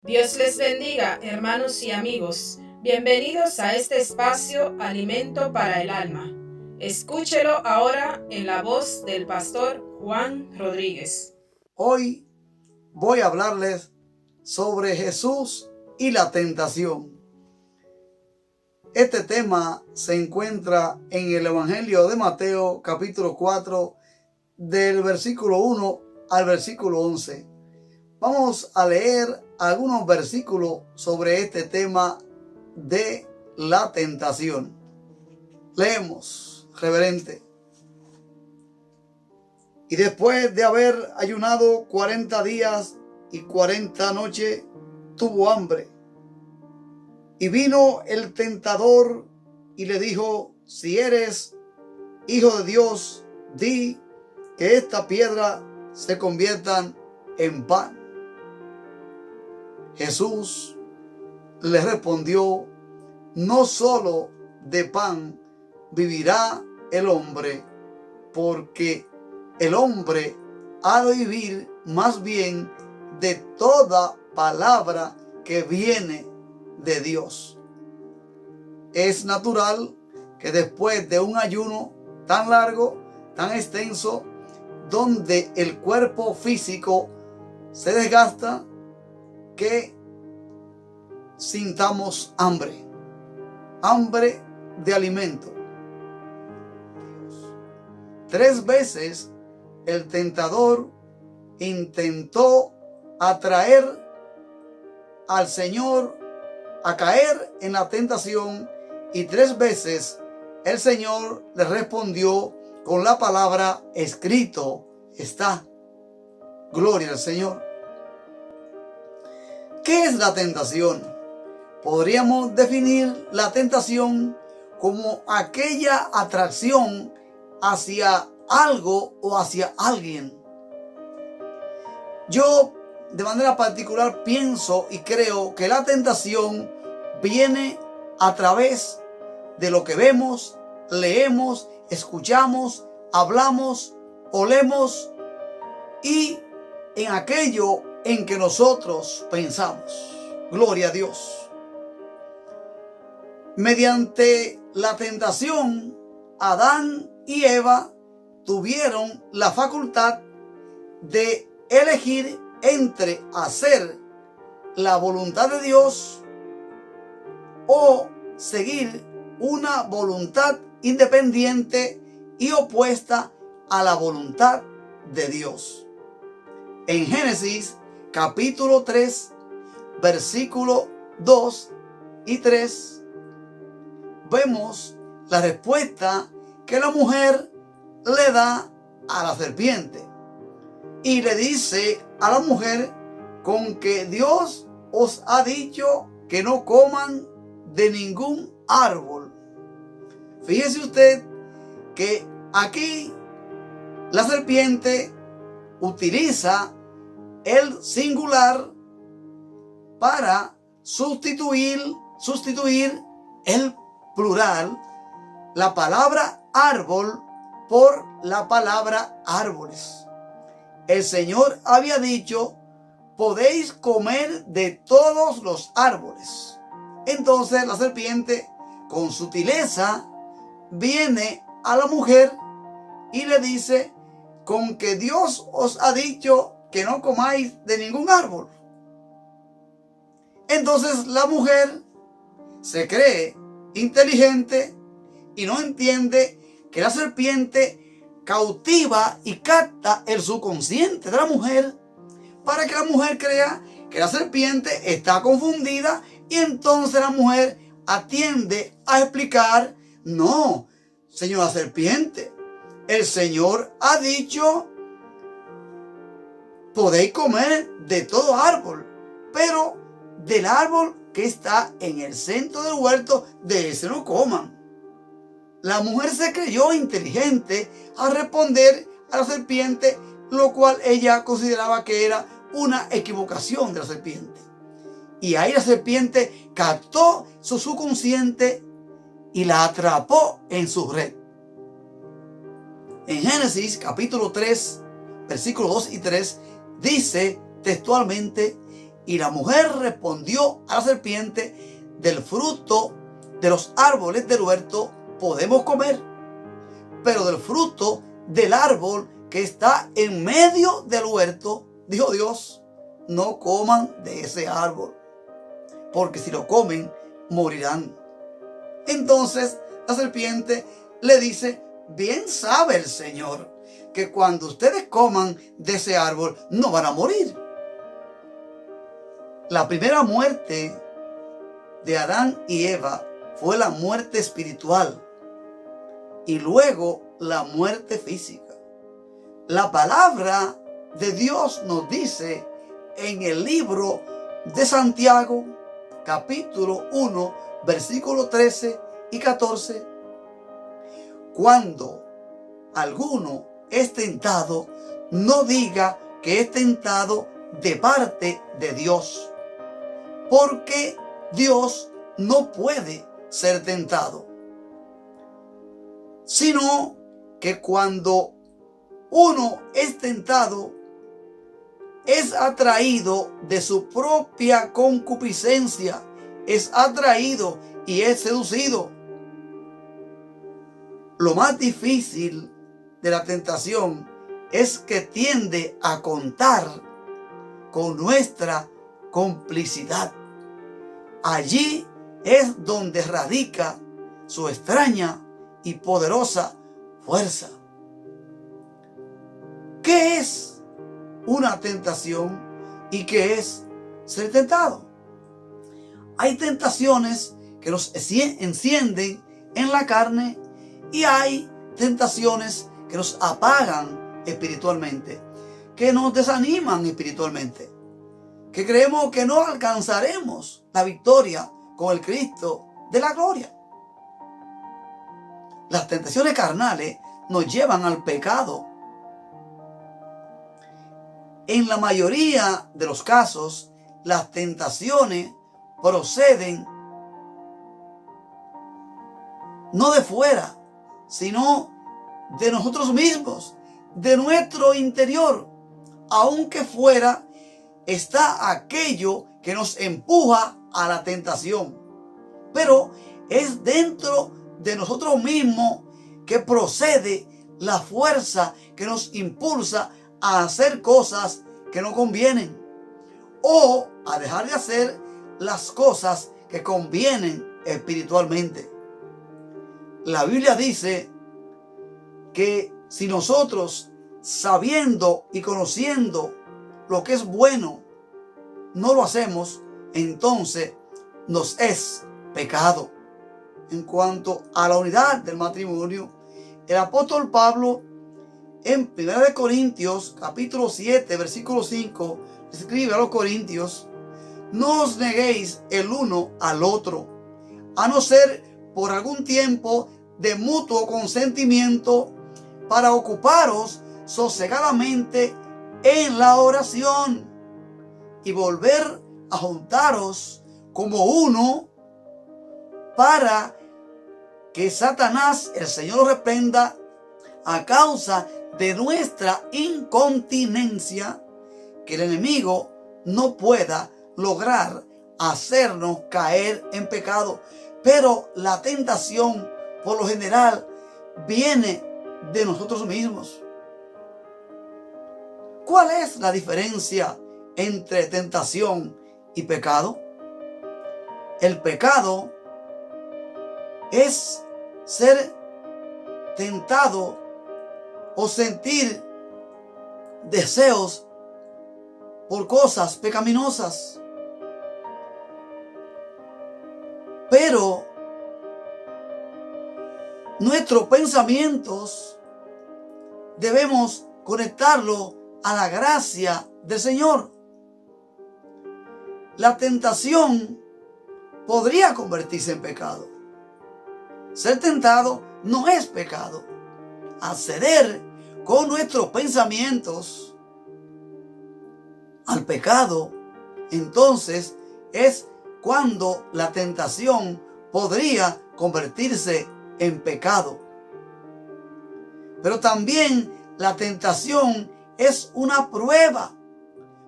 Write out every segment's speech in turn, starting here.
Dios les bendiga, hermanos y amigos. Bienvenidos a este espacio Alimento para el Alma. Escúchelo ahora en la voz del pastor Juan Rodríguez. Hoy voy a hablarles sobre Jesús y la tentación. Este tema se encuentra en el Evangelio de Mateo, capítulo 4, del versículo 1 al versículo 11. Vamos a leer algunos versículos sobre este tema de la tentación. Leemos, reverente. Y después de haber ayunado 40 días y 40 noches, tuvo hambre. Y vino el tentador y le dijo: si eres hijo de Dios, di que esta piedra se conviertan en pan. Jesús le respondió: no solo de pan vivirá el hombre, porque el hombre ha de vivir más bien de toda palabra que viene de Dios. Es natural que después de un ayuno tan largo, tan extenso, donde el cuerpo físico se desgasta, que sintamos hambre de alimento. 3 veces el tentador intentó atraer al Señor a caer en la tentación, y 3 veces el Señor le respondió con la palabra: escrito está. Gloria al Señor. ¿Qué es la tentación? Podríamos definir la tentación como aquella atracción hacia algo o hacia alguien. Yo de manera particular pienso y creo que la tentación viene a través de lo que vemos, leemos, escuchamos, hablamos, olemos y en aquello en que nosotros pensamos. Gloria a Dios. Mediante la tentación, Adán y Eva tuvieron la facultad de elegir entre hacer la voluntad de Dios o seguir una voluntad independiente y opuesta a la voluntad de Dios. En Génesis capítulo 3, versículo 2 y 3, vemos la respuesta que la mujer le da a la serpiente. Y le dice a la mujer: con que Dios os ha dicho que no coman de ningún árbol. Fíjese usted que aquí la serpiente utiliza el singular para sustituir el plural, la palabra árbol por la palabra árboles. El Señor había dicho: podéis comer de todos los árboles. Entonces la serpiente, con sutileza, viene a la mujer y le dice: con que Dios os ha dicho que no comáis de ningún árbol. Entonces la mujer se cree inteligente y no entiende que la serpiente cautiva y capta el subconsciente de la mujer para que la mujer crea que la serpiente está confundida, y entonces la mujer atiende a explicar: no, señora serpiente, el Señor ha dicho podéis comer de todo árbol, pero del árbol que está en el centro del huerto, de ese no coman. La mujer se creyó inteligente al responder a la serpiente, lo cual ella consideraba que era una equivocación de la serpiente. Y ahí la serpiente captó su subconsciente y la atrapó en su red. En Génesis capítulo 3, versículos 2 y 3, dice textualmente: Y la mujer respondió a la serpiente: del fruto de los árboles del huerto podemos comer, pero del fruto del árbol que está en medio del huerto, dijo Dios, no coman de ese árbol, porque si lo comen, morirán. Entonces la serpiente le dice: bien sabe el Señor que cuando ustedes coman de ese árbol no van a morir. La primera muerte de Adán y Eva fue la muerte espiritual y luego la muerte física. La palabra de Dios nos dice en el libro de Santiago, capítulo 1, versículos 13 y 14: cuando alguno es tentado, no diga que es tentado de parte de Dios, porque Dios no puede ser tentado, sino que cuando uno es tentado, es atraído de su propia concupiscencia, es atraído y es seducido. Lo más difícil de la tentación es que tiende a contar con nuestra complicidad. Allí es donde radica su extraña y poderosa fuerza. ¿Qué es una tentación y qué es ser tentado? Hay tentaciones que nos encienden en la carne y hay tentaciones que nos apagan espiritualmente, que nos desaniman espiritualmente, que creemos que no alcanzaremos la victoria con el Cristo de la gloria. Las tentaciones carnales nos llevan al pecado. En la mayoría de los casos, las tentaciones proceden no de fuera, sino de nosotros mismos, de nuestro interior. Aunque fuera está aquello que nos empuja a la tentación, pero es dentro de nosotros mismos que procede la fuerza que nos impulsa a hacer cosas que no convienen o a dejar de hacer las cosas que convienen espiritualmente. La Biblia dice que si nosotros, sabiendo y conociendo lo que es bueno, no lo hacemos, entonces nos es pecado. En cuanto a la unidad del matrimonio, el apóstol Pablo en 1 Corintios capítulo 7 versículo 5 escribe a los corintios: no os neguéis el uno al otro, a no ser por algún tiempo de mutuo consentimiento, para ocuparos sosegadamente en la oración y volver a juntaros como uno, para que Satanás, el Señor, lo reprenda a causa de nuestra incontinencia, que el enemigo no pueda lograr hacernos caer en pecado. Pero la tentación, por lo general, viene de nosotros mismos. ¿Cuál es la diferencia entre tentación y pecado? El pecado es ser tentado o sentir deseos por cosas pecaminosas. Pero nuestros pensamientos debemos conectarlo a la gracia del Señor. La tentación podría convertirse en pecado. Ser tentado no es pecado. Acceder con nuestros pensamientos al pecado, entonces es cuando la tentación podría convertirse en pecado. Pero también la tentación es una prueba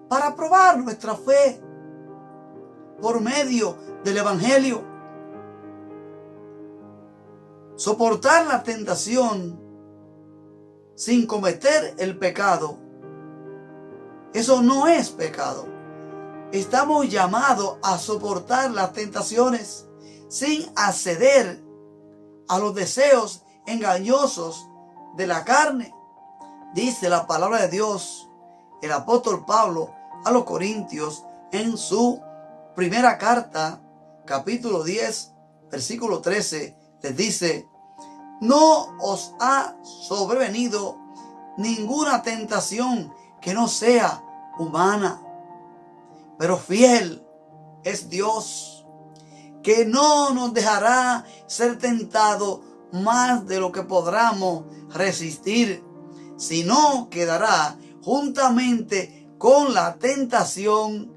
para probar nuestra fe. por medio del Evangelio. Soportar la tentación sin cometer el pecado, eso no es pecado. Estamos llamados a soportar las tentaciones sin acceder a los deseos engañosos de la carne. Dice la palabra de Dios, el apóstol Pablo a los Corintios en su primera carta, capítulo 10, versículo 13, les dice: no os ha sobrevenido ninguna tentación que no sea humana, pero fiel es Dios, que no nos dejará ser tentados más de lo que podamos resistir, sino que dará juntamente con la tentación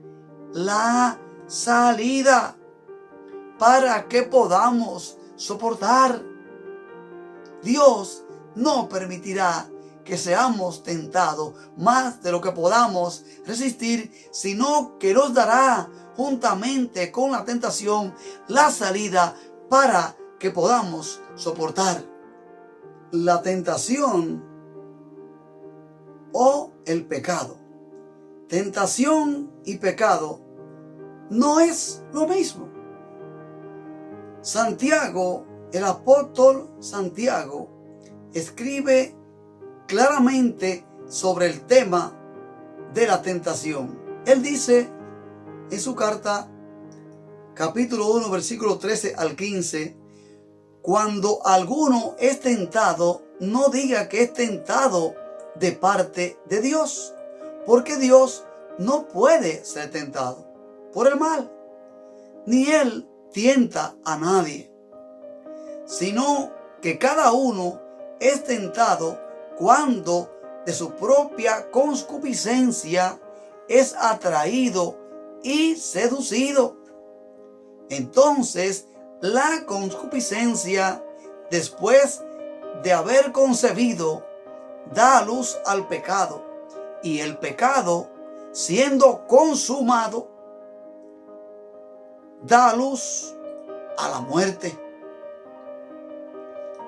la salida para que podamos soportar. Dios no permitirá que seamos tentados más de lo que podamos resistir, sino que nos dará juntamente con la tentación la salida para que podamos soportar. La tentación o el pecado. Tentación y pecado no es lo mismo. Santiago, el apóstol Santiago, escribe claramente sobre el tema de la tentación. Él dice en su carta, capítulo 1, versículo 13 al 15, cuando alguno es tentado, no diga que es tentado de parte de Dios, porque Dios no puede ser tentado por el mal, ni Él tienta a nadie, sino que cada uno es tentado cuando de su propia concupiscencia es atraído y seducido. Entonces la concupiscencia, después de haber concebido, da a luz al pecado, y el pecado, siendo consumado, da a luz a la muerte.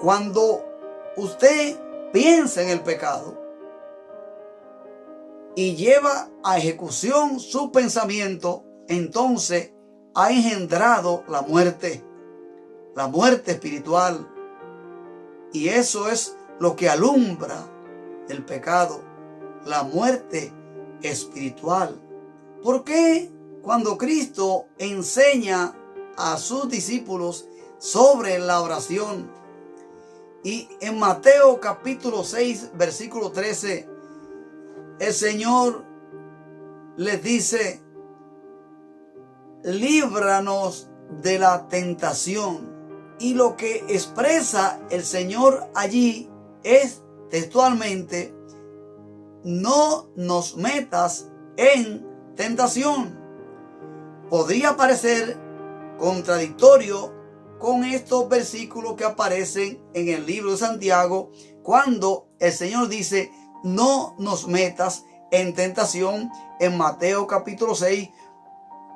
Cuando usted piensa en el pecado y lleva a ejecución su pensamiento, entonces ha engendrado la muerte espiritual. Y eso es lo que alumbra el pecado, la muerte espiritual. ¿Por qué cuando Cristo enseña a sus discípulos sobre la oración, y en Mateo capítulo 6, versículo 13, el Señor les dice: líbranos de la tentación? Y lo que expresa el Señor allí es textualmente: no nos metas en tentación. Podría parecer contradictorio con estos versículos que aparecen en el libro de Santiago, cuando el Señor dice: no nos metas en tentación, en Mateo capítulo 6,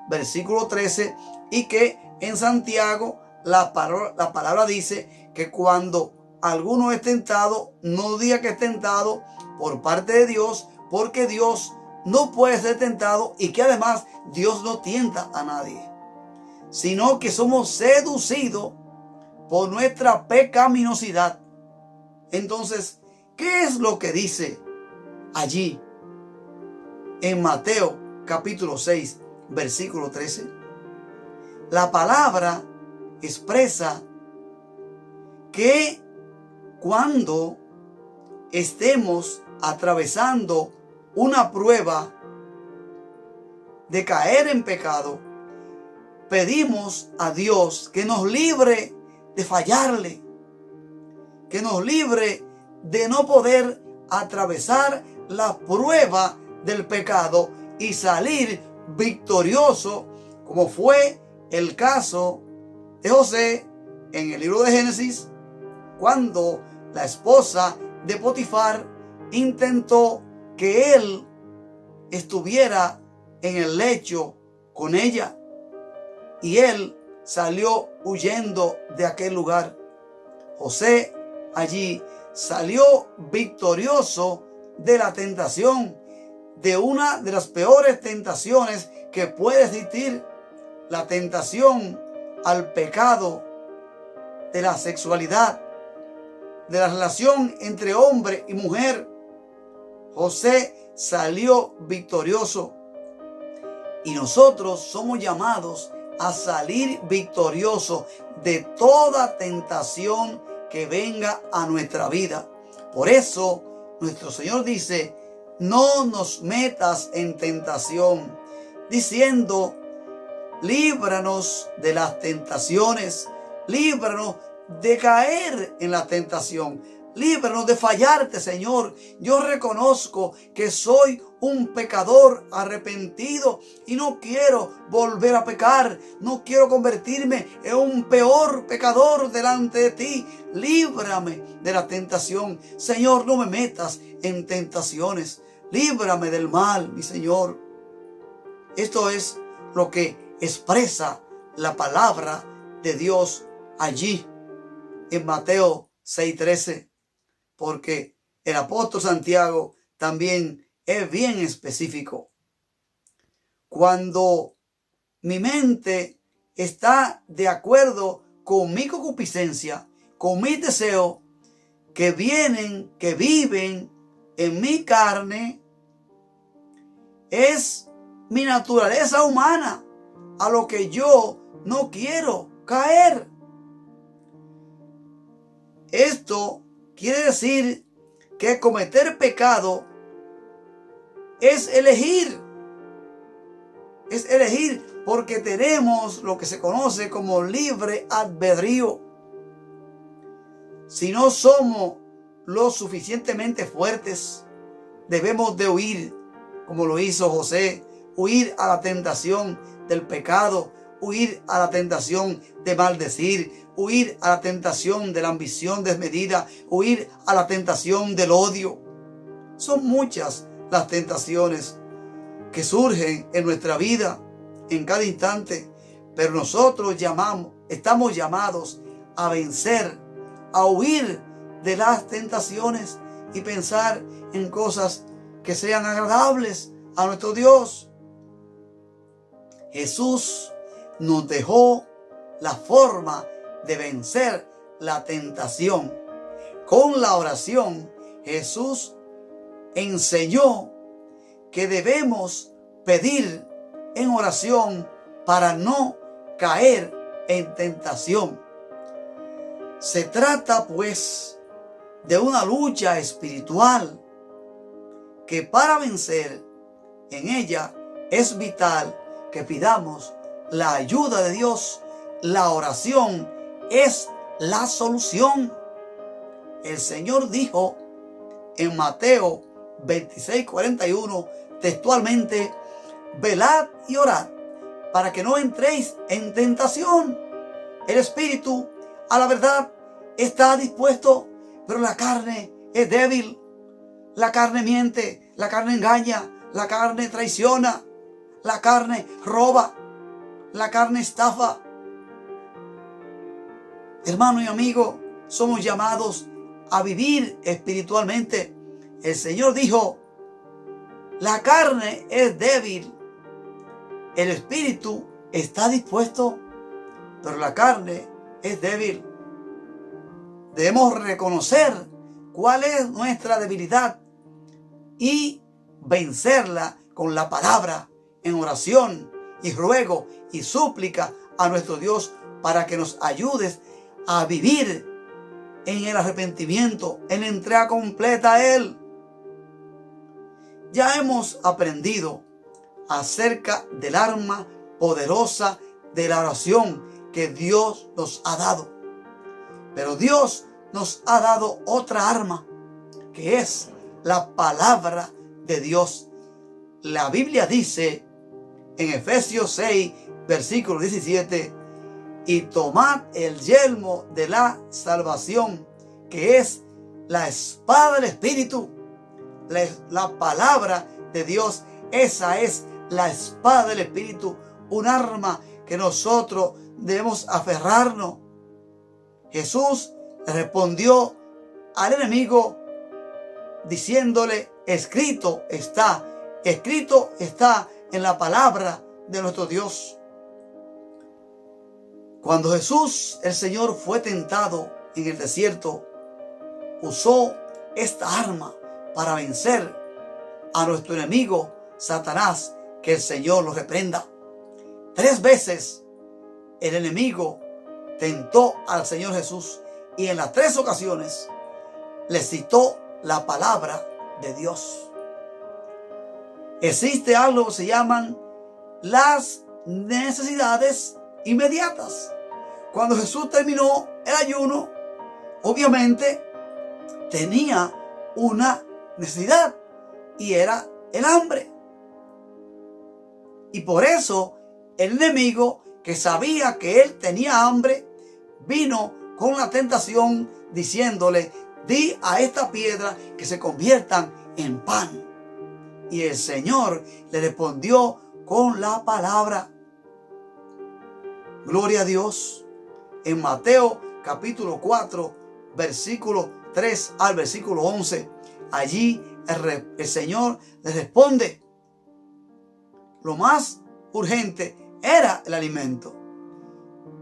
versículo 13, y que en Santiago la palabra dice que cuando alguno es tentado, no diga que es tentado por parte de Dios, porque Dios no puede ser tentado, y que además Dios no tienta a nadie, sino que somos seducidos por nuestra pecaminosidad. Entonces, ¿qué es lo que dice allí en Mateo capítulo 6, versículo 13? La palabra expresa que cuando estemos atravesando una prueba de caer en pecado, pedimos a Dios que nos libre de fallarle, que nos libre de no poder atravesar la prueba del pecado y salir victorioso, como fue el caso de José en el libro de Génesis, cuando la esposa de Potifar intentó que él estuviera en el lecho con ella. y él salió huyendo de aquel lugar. José allí salió victorioso de la tentación, de una de las peores tentaciones que puede existir, la tentación al pecado de la sexualidad, de la relación entre hombre y mujer. José salió victorioso y nosotros somos llamados a salir victoriosos de toda tentación que venga a nuestra vida. Por eso nuestro Señor dice: no nos metas en tentación, diciendo: líbranos de las tentaciones, líbranos de caer en la tentación, líbranos de fallarte, Señor. Yo reconozco que soy un pecador arrepentido y no quiero volver a pecar, no quiero convertirme en un peor pecador delante de ti. Líbrame de la tentación, Señor, no me metas en tentaciones, líbrame del mal, mi Señor. Esto es lo que expresa la palabra de Dios allí en Mateo 6:13, porque el apóstol Santiago también es bien específico. Cuando mi mente está de acuerdo con mi concupiscencia, con mis deseos que viven en mi carne, es mi naturaleza humana a lo que yo no quiero caer. Esto quiere decir que cometer pecado es elegir porque tenemos lo que se conoce como libre albedrío. Si no somos lo suficientemente fuertes, debemos de huir, como lo hizo José, huir a la tentación del pecado, huir a la tentación de maldecir, huir a la tentación de la ambición desmedida, huir a la tentación del odio. Son muchas las tentaciones que surgen en nuestra vida en cada instante, pero nosotros estamos llamados a vencer, a huir de las tentaciones y pensar en cosas que sean agradables a nuestro Dios. Jesús nos dejó la forma de vencer la tentación. Con la oración, Jesús enseñó que debemos pedir en oración para no caer en tentación. Se trata, pues, de una lucha espiritual que para vencer en ella es vital que pidamos la ayuda de Dios. La oración es la solución. El Señor dijo en Mateo 26:41 textualmente: velad y orad para que no entréis en tentación. El espíritu, a la verdad, está dispuesto, pero la carne es débil. La carne miente, la carne engaña, la carne traiciona, la carne roba, la carne estafa. Hermano y amigo, somos llamados a vivir espiritualmente. El Señor dijo: la carne es débil, el espíritu está dispuesto, pero la carne es débil. Debemos reconocer cuál es nuestra debilidad y vencerla con la palabra, en oración y ruego y súplica a nuestro Dios para que nos ayudes a vivir en el arrepentimiento, en la entrega completa a Él. Ya hemos aprendido acerca del arma poderosa de la oración que Dios nos ha dado. Pero Dios nos ha dado otra arma, que es la palabra de Dios. La Biblia dice en Efesios 6, versículo 17: y tomad el yelmo de la salvación, que es la espada del Espíritu. La palabra de Dios, esa es la espada del Espíritu, un arma que nosotros debemos aferrarnos. Jesús le respondió al enemigo diciéndole, escrito está en la palabra de nuestro Dios. Cuando Jesús, el Señor, fue tentado en el desierto, usó esta arma para vencer a nuestro enemigo, Satanás, que el Señor lo reprenda. 3 veces el enemigo tentó al Señor Jesús y en las 3 ocasiones le citó la palabra de Dios. Existe algo que se llaman las necesidades inmediatas. Cuando Jesús terminó el ayuno, obviamente tenía una necesidad y era el hambre. Y por eso el enemigo, que sabía que él tenía hambre, vino con la tentación diciéndole, di a esta piedra que se conviertan en pan. Y el Señor le respondió con la palabra. Gloria a Dios. En Mateo capítulo 4, versículo 3 al versículo 11, allí el Señor le responde. Lo más urgente era el alimento.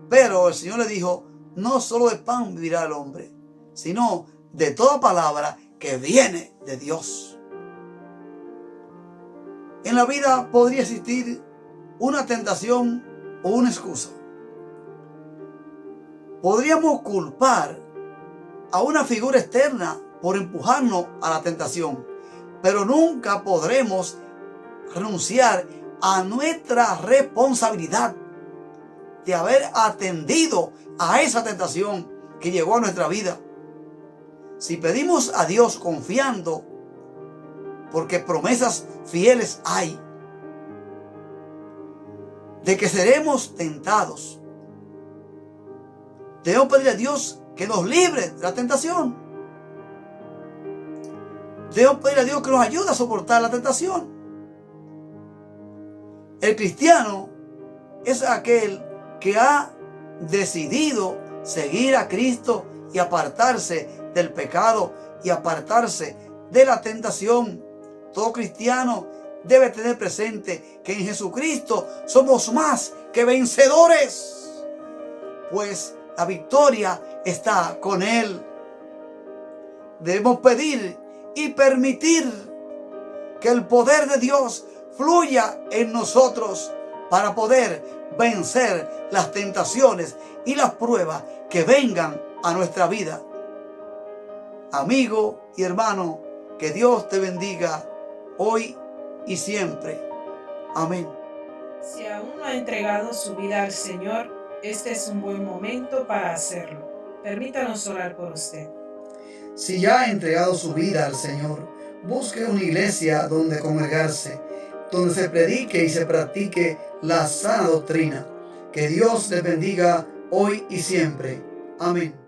Pero el Señor le dijo, no solo de pan vivirá el hombre, sino de toda palabra que viene de Dios. En la vida podría existir una tentación o una excusa. Podríamos culpar a una figura externa por empujarnos a la tentación, pero nunca podremos renunciar a nuestra responsabilidad de haber atendido a esa tentación que llegó a nuestra vida. Si pedimos a Dios confiando, porque promesas fieles hay, de que seremos tentados, debemos pedir a Dios que nos libre de la tentación. Debemos pedir a Dios que nos ayude a soportar la tentación. El cristiano es aquel que ha decidido seguir a Cristo y apartarse del pecado y apartarse de la tentación. Todo cristiano debe tener presente que en Jesucristo somos más que vencedores, pues la victoria está con Él. Debemos pedir y permitir que el poder de Dios fluya en nosotros para poder vencer las tentaciones y las pruebas que vengan a nuestra vida. Amigo y hermano, que Dios te bendiga hoy y siempre. Amén. Si aún no ha entregado su vida al Señor, este es un buen momento para hacerlo. Permítanos orar por usted. Si ya ha entregado su vida al Señor, busque una iglesia donde congregarse, donde se predique y se practique la sana doctrina. Que Dios le bendiga hoy y siempre. Amén.